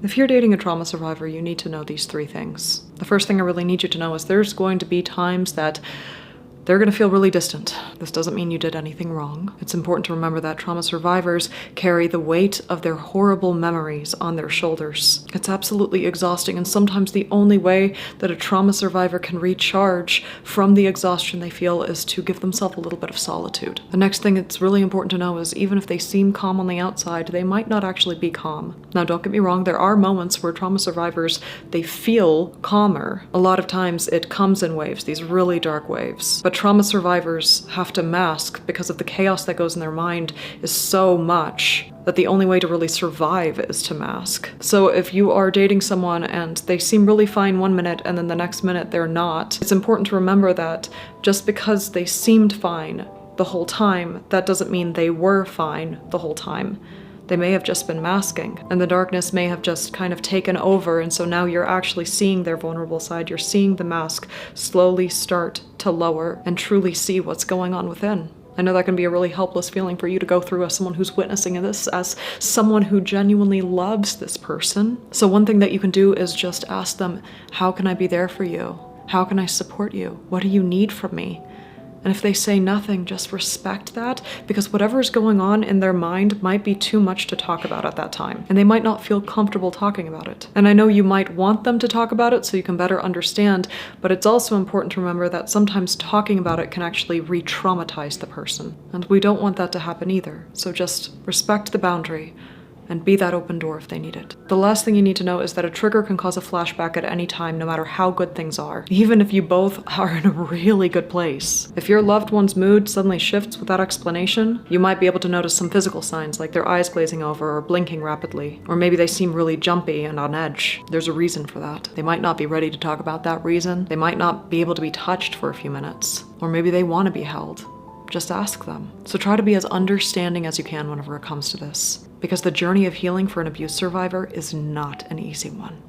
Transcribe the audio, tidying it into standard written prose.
If you're dating a trauma survivor, you need to know these 3 things. The first thing I really need you to know is there's going to be times that they're going to feel really distant. This doesn't mean you did anything wrong. It's important to remember that trauma survivors carry the weight of their horrible memories on their shoulders. It's absolutely exhausting, and sometimes the only way that a trauma survivor can recharge from the exhaustion they feel is to give themselves a little bit of solitude. The next thing it's really important to know is even if they seem calm on the outside, they might not actually be calm. Now, don't get me wrong, there are moments where trauma survivors, they feel calmer. A lot of times it comes in waves, these really dark waves. But trauma survivors have to mask because of the chaos that goes in their mind is so much that the only way to really survive is to mask. So if you are dating someone and they seem really fine one minute and then the next minute they're not, it's important to remember that just because they seemed fine the whole time, that doesn't mean they were fine the whole time. They may have just been masking, and the darkness may have just kind of taken over, and so now you're actually seeing their vulnerable side. You're seeing the mask slowly start to lower and truly see what's going on within. I know that can be a really helpless feeling for you to go through as someone who's witnessing this, as someone who genuinely loves this person. So one thing that you can do is just ask them, how can I be there for you? How can I support you? What do you need from me? And if they say nothing, just respect that, because whatever is going on in their mind might be too much to talk about at that time, and they might not feel comfortable talking about it. And I know you might want them to talk about it so you can better understand, but it's also important to remember that sometimes talking about it can actually re-traumatize the person, and we don't want that to happen either. So just respect the boundary and be that open door if they need it. The last thing you need to know is that a trigger can cause a flashback at any time, no matter how good things are, even if you both are in a really good place. If your loved one's mood suddenly shifts without explanation, you might be able to notice some physical signs like their eyes glazing over or blinking rapidly, or maybe they seem really jumpy and on edge. There's a reason for that. They might not be ready to talk about that reason. They might not be able to be touched for a few minutes, or maybe they want to be held. Just ask them. So try to be as understanding as you can whenever it comes to this, because the journey of healing for an abuse survivor is not an easy one.